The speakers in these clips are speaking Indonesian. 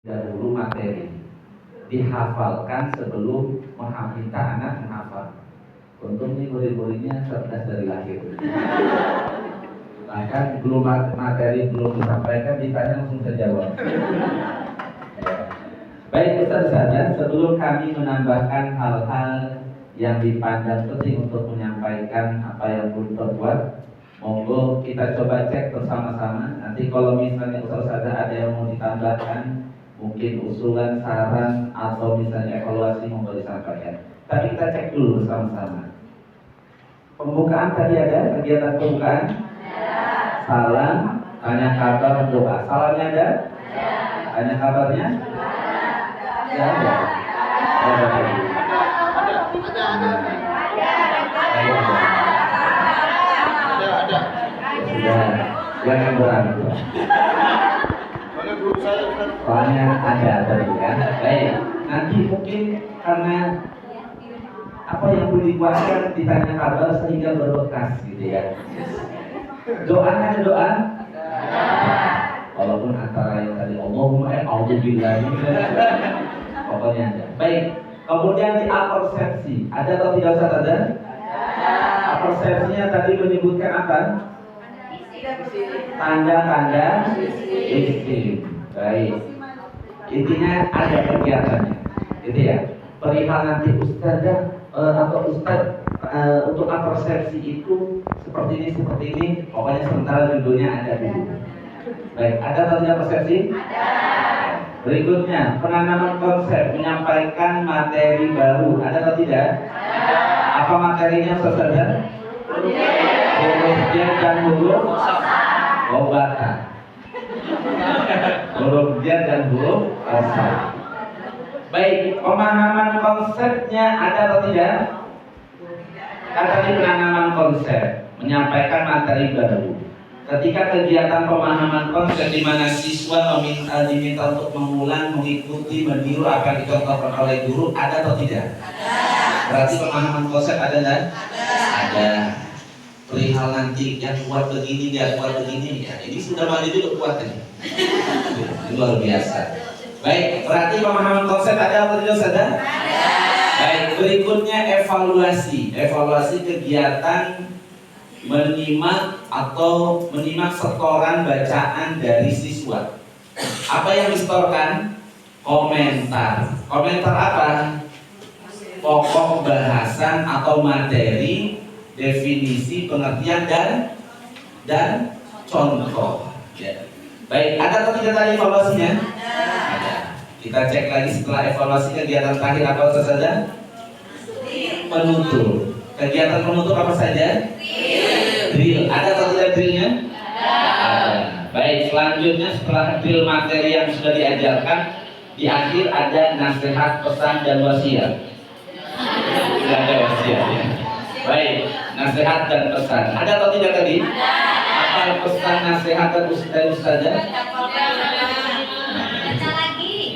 dahulu materi dihafalkan sebelum minta anak menghafal. Untung ini murid-muridnya cerdas dari lahir. Bahkan belum materi belum disampaikan ditanya langsung terjawab. Baik Ustaz saja, sebelum kami menambahkan hal-hal yang dipandang penting untuk menyampaikan apa yang belum terbuat, monggo kita coba cek bersama-sama. Nanti kalau misalnya Ustaz ada yang mau ditambahkan, mungkin usulan, saran, atau misalnya evaluasi monggo disampaikan. Tapi kita cek dulu bersama-sama. Pembukaan tadi ada, kegiatan pembukaan? Salam, tanya kabar, doa. Salamnya ada? Tanya kabarnya? Ada. Sudah, jangan berantem. Soalnya ada tadi kan. Baik, nanti mungkin karena apa yang perlu dikuatkan ditanya kabar sehingga berbekas gitu ya. Doanya ada doa? Walaupun antara yang tadi Allahumma a'udzubillahi pokoknya ada. Baik, kemudian di apersepsi ada atau tidak Ustaz ada? Apersepsinya tadi menyebutkan apa? Tanda-tanda isim. Baik. Intinya ada kegiatannya, gitu ya. Perihal nanti Ustazah atau Ustaz untuk apersepsi itu seperti ini, pokoknya sementara judulnya ada dulu. Baik, ada atau tidak persepsi? Ada. Berikutnya, penanaman konsep, menyampaikan materi baru, ada atau tidak? Ada. Apa materinya Ustazah? Huruf jar dan huruf obatan. Huruf jar dan huruf obatan. Baik, pemahaman konsepnya ada atau tidak? Kan tadi penanaman konsep, menyampaikan materi baru. Ketika kegiatan pemahaman konsep di mana siswa diminta untuk mengulang, mengikuti, meniru apa yang dicontohkan oleh guru, ada atau tidak? Ada. Berarti pemahaman konsep ada kan? Ada. Perihal nanti yang kuat begini, dia kuat begini, ya ini sudah maju juga kuat ini. Ini luar biasa. Baik, berarti pemahaman konsep ada atau tidak ada? Baik, berikutnya evaluasi. Evaluasi kegiatan menyimak setoran bacaan dari siswa. Apa yang disetorkan? Komentar. Komentar apa? Pokok bahasan atau materi, definisi, pengertian dan contoh. Ya. Baik, ada atau tidak tadi evaluasinya? Ada. Kita cek lagi setelah evaluasi kegiatan terakhir apa saja? Penutup. Kegiatan penutup apa saja? Drill. Ada atau tidak drillnya? Ada. Baik, selanjutnya setelah drill materi yang sudah diajarkan, di akhir ada nasihat, pesan, dan wasiat. Tidak ada wasiat ya. Baik, nasihat dan pesan. Ada atau tidak tadi? Apa pesan, nasihat, dan ustazah?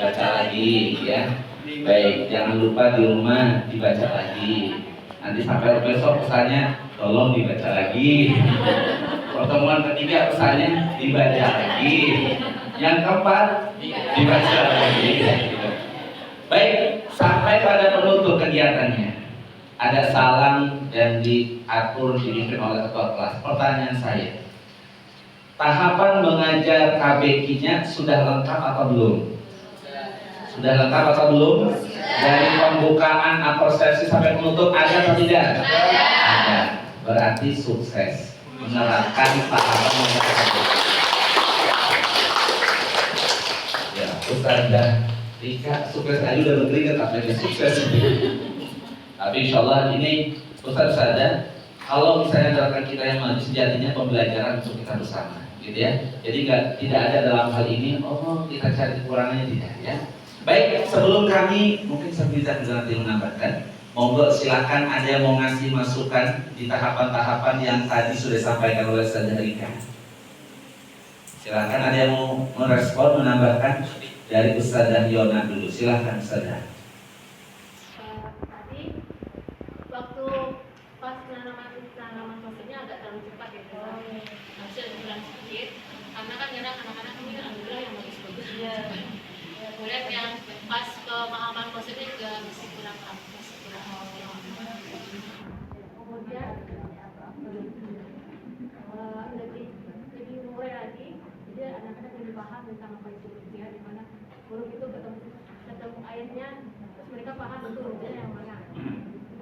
Baca lagi ya. Baik, jangan lupa di rumah dibaca lagi. Nanti sampai besok pesannya tolong dibaca lagi. Pertemuan ketiga pesannya dibaca lagi. Yang keempat dibaca lagi. Baik, sampai pada penutup kegiatannya. Ada salam yang diatur dipimpin oleh ketua kelas. Pertanyaan saya, tahapan mengajar KBK-nya sudah lengkap atau belum? Sudah lengkap atau belum? Dari pembukaan apersepsi sampai penutup ada atau tidak? Ada. Berarti sukses menerapkan tahapan mengajar. Ya, Ustazah Rika sukses aja udah berkeringat tapi sukses. Tapi insya Allah ini Ustaz saja. Kalau misalnya gerakan kita yang maju sejatinya pembelajaran untuk kita bersama, gitu ya. Jadi tidak ada dalam hal ini kita cari kekurangannya, tidak ya. Baik, sebelum kami mungkin bisa nanti menambahkan, monggo silakan ada yang mau ngasih masukan di tahapan-tahapan yang tadi sudah disampaikan oleh Ustazah Rika. Silakan ada yang mau merespon, menambahkan dari Ustazah Yona dulu. Silakan Ustazah. Tadi waktu pas penanaman konsepnya agak terlalu cepat ya, harusnya kurang sedikit karena kan kadang anak-anak ini alhamdulillah yang bagus-bagus. pemahaman konsepnya juga masih kurang kemudian lebih mulai lagi, jadi anak-anak lebih paham tentang apa itu rupiah, di mana huruf itu ketemu ayatnya, terus mereka paham itu rupiah yang mana.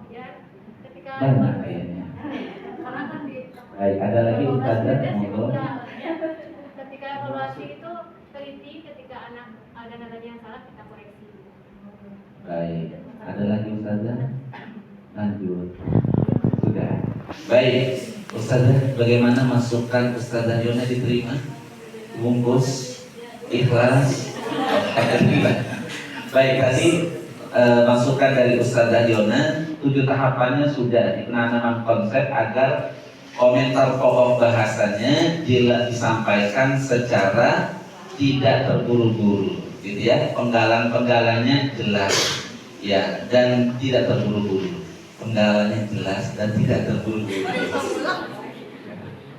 Ya, ketika Banyak ayatnya. karena kan di Baik, ada lagi Ustazah, monggo. ketika evaluasi itu teliti, ketika anak ada nadanya yang salah kita koreksi. Baik, ada lagi Ustazah? Lanjut. Sudah. Baik, Ustazah, bagaimana masukan Ustazah Yona diterima? Bungkus, ikhlas. Baik, tadi masukan dari Ustazah Yona, 7 tahapannya sudah di penanaman konsep agar komentar pokok bahasanya jelas disampaikan secara tidak terburu-buru, gitu ya. Penggalan-penggalannya jelas, ya, dan tidak terburu-buru. Penggalannya jelas dan tidak terburu-buru.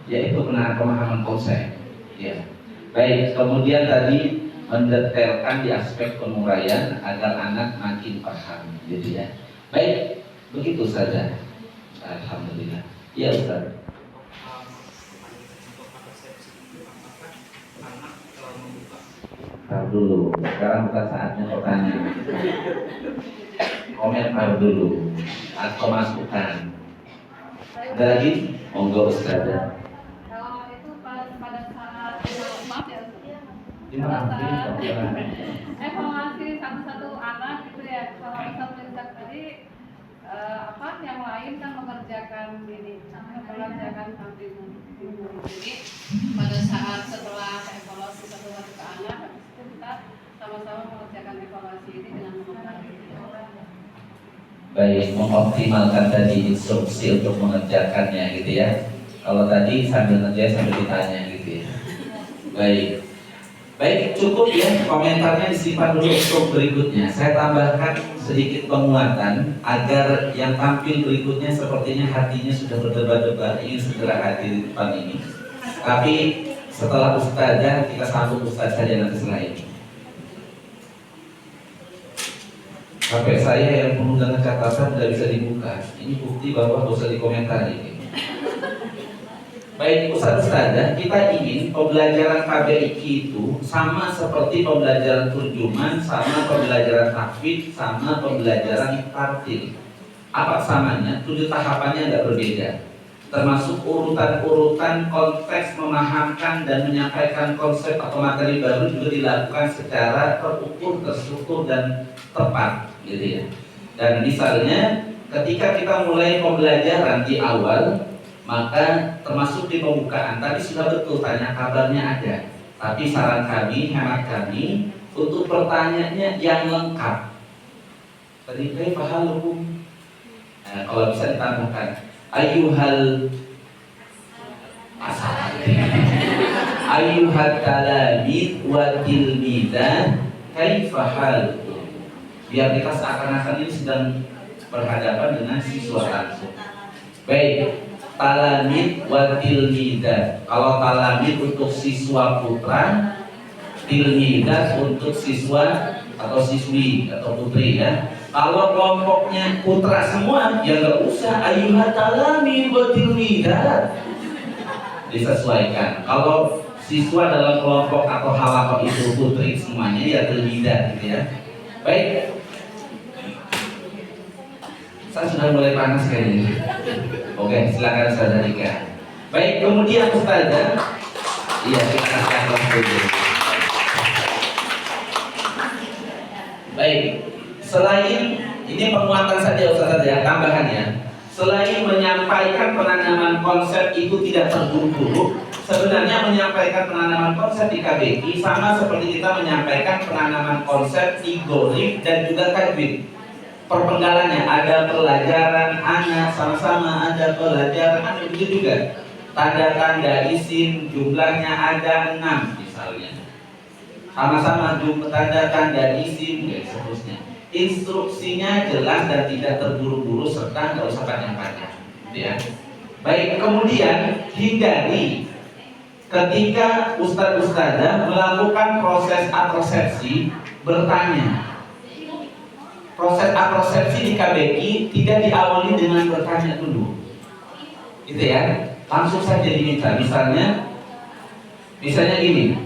Yaitu pemahaman konsep, ya. Baik, kemudian tadi mendetailkan di aspek penguraian agar anak makin paham, gitu ya. Baik, begitu saja. Alhamdulillah. Ya Ustaz. Tar dulu, sekarang bukan saatnya bertanya. Komentar dulu atau masukan. Ada lagi? Monggo Ustazah. Kalau itu pada saat maaf ya, evaluasi satu-satu anak gitu ya, kalau misalnya tadi yang lain kan mengerjakan tampil. Jadi pada saat setelah evaluasi satu-satu ke anak, habis itu kita sama-sama mengerjakan evaluasi ini dengan mengembangkan. Baik, mengoptimalkan tadi instruksi untuk mengerjakannya, gitu ya. Kalau tadi sambil ngerjain sambil ditanya, gitu ya. Baik, cukup ya, komentarnya disimpan dulu untuk berikutnya. Saya tambahkan sedikit penguatan agar yang tampil berikutnya sepertinya hatinya sudah berdebar-debar ingin segera hadir di depan ini. Tapi setelah Ustazah, kita sambut Ustaz saja nanti setelah ini. HP saya yang penuh dengan catatan tidak bisa dibuka. Ini bukti bahwa tidak usah dikomentari. Baik Ustazah, kita ingin pembelajaran KBIQ itu sama seperti pembelajaran terjemahan, sama pembelajaran tahfidz, sama pembelajaran tartil. Apa samanya? 7 tahapannya nggak berbeda. Termasuk urutan-urutan konteks memahamkan dan menyampaikan konsep atau materi baru juga dilakukan secara terukur, terstruktur dan tepat, gitu ya. Dan misalnya ketika kita mulai pembelajaran di awal, maka termasuk di pembukaan tadi sudah betul tanya kabarnya ada. Tapi saran kami, hemat kami untuk pertanyaannya yang lengkap. Tadi kaifa halukum? Nah, kalau bisa ditambahkan ayyuhal ayyuhat talamid wa tilmidah kaifa halukum. Biar kita seakan-akan ini sedang berhadapan dengan siswa langsung. Baik, talamid wa tilmidah. Kalau talamid untuk siswa putra, tilmidah untuk siswa atau siswi atau putri ya. Kalau kelompoknya putra semua, ya nggak usah ayyuhat talamid wa tilmidah. Disesuaikan. Kalau siswa dalam kelompok atau halaqah itu putri semuanya ya tilmidah gitu ya. Baik. Saya sudah mulai panas kayaknya. Oke, silakan Ustazah Rika. Baik, kemudian Ustazah. Iya, kita kasih aplaus dulu. Baik, selain ini penguatan saja Ustazah ya, tambahan ya. Selain menyampaikan penanaman konsep itu tidak terburu-buru, sebenarnya menyampaikan penanaman konsep di KBI sama seperti kita menyampaikan penanaman konsep di Gorif dan juga tajwid. Perpenggalannya ada pelajaran anak sama-sama ada pelajaran anak begitu juga. Tanda-tanda isim jumlahnya ada 6 misalnya. Sama-sama jumlah tanda-tanda isim dan seterusnya. Instruksinya jelas dan tidak terburu-buru serta nggak usah panjang-panjang, ya. Baik, kemudian hindari ketika ustadz-ustadzah melakukan proses apersepsi bertanya. proses aprosepsi di KBK tidak diawali dengan bertanya dulu, gitu ya, langsung saja diminta. Misalnya gini,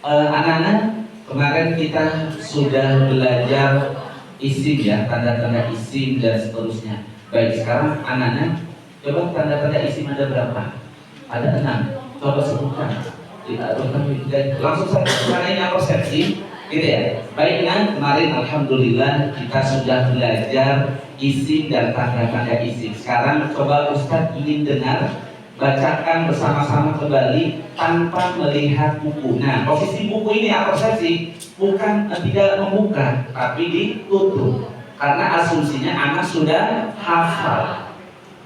anak-anak kemarin kita sudah belajar isim ya, tanda-tanda isim dan seterusnya. Baik, sekarang anak-anak coba tanda-tanda isim ada berapa? Ada 6. Coba sebutkan. Langsung saja karena ini persepsi, gitu ya. Baik kan, kemarin alhamdulillah kita sudah belajar isim dan tanda-tanda isim. Sekarang coba Ustadz ingin dengar, bacakan bersama-sama kembali tanpa melihat buku. Nah, posisi buku ini persepsi bukan tidak membuka, tapi ditutup. Karena asumsinya anak sudah hafal.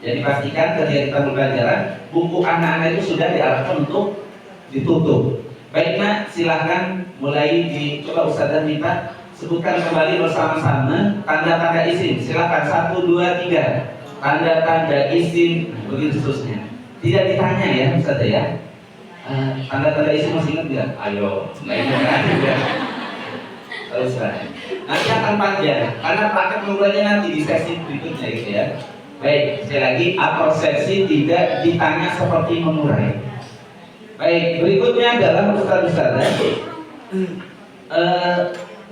Jadi pastikan ketika kita pembelajaran, buku anak-anak itu sudah diarahkan untuk ditutup. Baik nak, silahkan mulai coba Ustazah minta sebutkan kembali bersama-sama tanda-tanda isim. Silahkan 1, 2, 3 tanda-tanda isim, begitu seterusnya. Tidak ditanya ya Ustazah ya. Tanda-tanda isim masih ingat nggak? Ayo, nggak ingat ya. Terus nanti akan panjang karena praktek penggulannya nanti di sesi berikutnya gitu ya. Baik, sekali lagi aprosepsi tidak ditanya seperti mengurai. Baik, berikutnya adalah Ustaz-Ustazah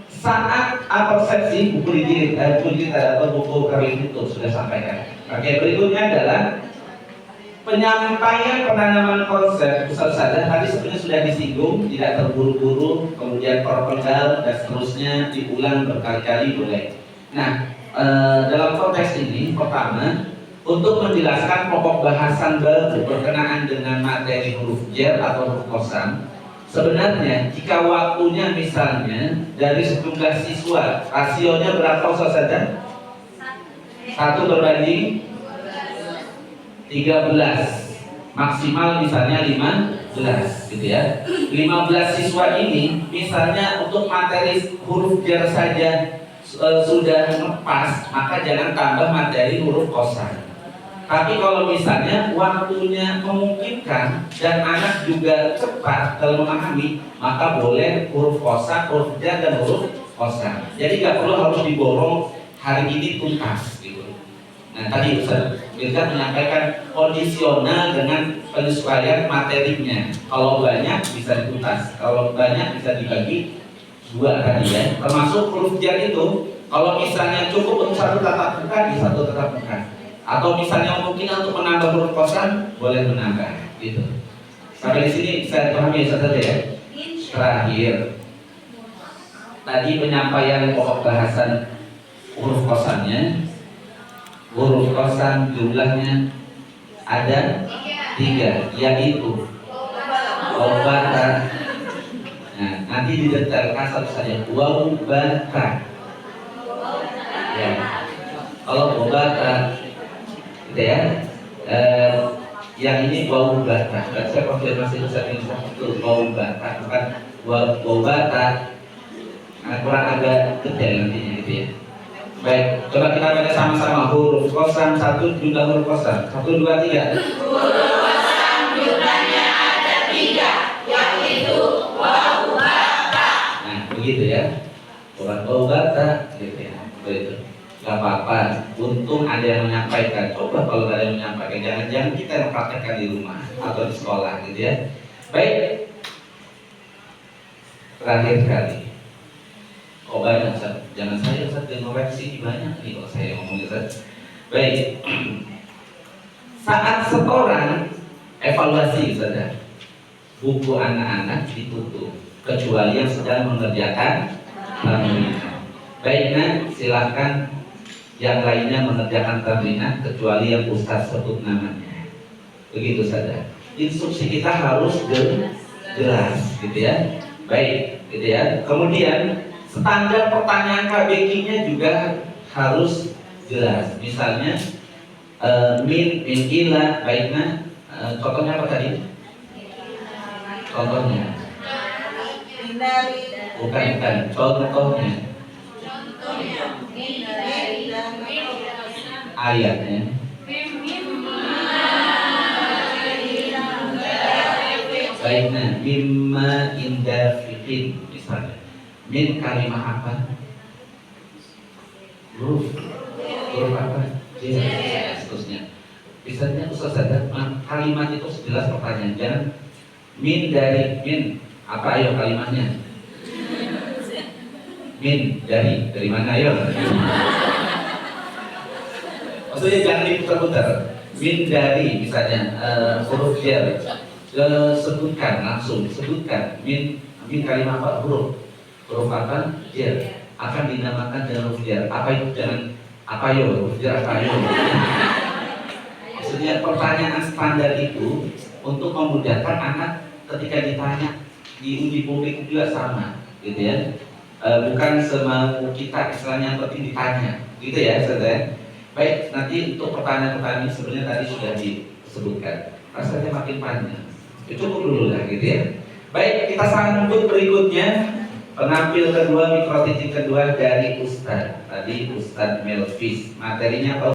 saat aprosepsi buku kita atau buku kami itu sudah sampaikan. Oke, berikutnya adalah penyampaian penanaman konsep. Ustaz-Ustazah tadi sebenarnya sudah disinggung, tidak terburu-buru, kemudian perpenggal dan seterusnya diulang berkali-kali boleh. Nah, dalam konteks ini pertama untuk menjelaskan pokok bahasan baru berkenaan dengan materi huruf jar atau huruf qasam. Sebenarnya jika waktunya misalnya dari sejumlah siswa rasionya berapa Ustazah? 1 berbanding 13, maksimal misalnya 15 gitu ya. 15 siswa ini misalnya untuk materi huruf jar saja sudah ngepas, maka jangan tambah materi huruf qasam. Tapi kalau misalnya waktunya memungkinkan dan anak juga cepat dalam memahami, maka boleh huruf qasam, huruf jar dan huruf qasam. Jadi nggak perlu harus diborong hari ini tuntas gitu. Nah tadi Ustaz Mirza menyampaikan kondisional dengan penyesuaian materinya. Kalau banyak bisa dituntas, kalau banyak bisa dibagi 2 tadi ya. Termasuk huruf jar itu, kalau misalnya cukup untuk 1 tatap muka di 1 tatap muka. Atau misalnya mungkin untuk menambah huruf qasam, boleh menambah gitu. Sampai di sini saya pahami saja ya. Terakhir, tadi penyampaian pokok bahasan huruf qasamnya. Huruf qasam jumlahnya ada 3, yaitu obatan. Nah, nanti didetailkan satu saja. Wabatan. Ya. Kalau obatan gitu ya, yang ini bau bata. Saya konfirmasi itu bau bata, bukan bau bata. Nah, kurang agak detail nantinya gitu ya. Baik, coba kita baca sama-sama huruf qasam 1, jumlah huruf qasam 1, 2, 3. Huruf qasam jumlahnya ada 3, yaitu bau bata. Nah, begitu ya. Bukan bau bata, gitu ya. Begitu. Gak apa-apa, untung ada yang menyampaikan. Coba kalau ada yang menyampaikan, jangan-jangan kita yang praktekkan di rumah atau di sekolah gitu ya. Baik, terakhir kali. Oh banyak Ustaz, jangan saya Ustaz yang ngoreksi banyak nih kalau saya ngomong Ustaz. Baik, saat setoran evaluasi Ustaz, buku anak-anak ditutup kecuali yang sedang mengerjakan tamrinah. Baik, nah silahkan yang lainnya mengerjakan tamrinah kecuali yang Ustaz sebut namanya. Begitu saja. Instruksi kita harus jelas, gitu ya. Baik, gitu ya. Kemudian standar pertanyaan KBK-nya juga harus jelas. Misalnya min ila, baiknya contohnya apa tadi? Contohnya. Bukan. Contohnya. Ayatnya. Baiknya mimma inda fiqin misalnya. Min kalimah apa? Huruf apa? J. Seterusnya. Misalnya Ustaz ada kalimat itu sejelas pertanyaan. Jangan min dari min. Apa ayo kalimatnya? Min dari mana ayo? Maksudnya jangan diputar-putar. Min dari misalnya huruf jar. Sebutkan langsung, sebutkan min kalimat apa? Huruf apa? Jar. Akan dinamakan dengan huruf jar. Apa itu? Jangan apa yo? Huruf jar apa yo? Maksudnya pertanyaan standar itu untuk memudahkan anak ketika ditanya di uji publik juga sama, gitu ya. Bukan semau kita istilahnya yang penting ditanya, gitu ya, saudara. Baik, nanti untuk pertanyaan-pertanyaan sebenarnya tadi sudah disebutkan. Rasanya makin panjang. Cukup dulu lah, gitu ya. Baik, kita sambut berikutnya penampil kedua, mikrotitik kedua dari Ustadz. Tadi Ustadz Melvis. Materinya apa?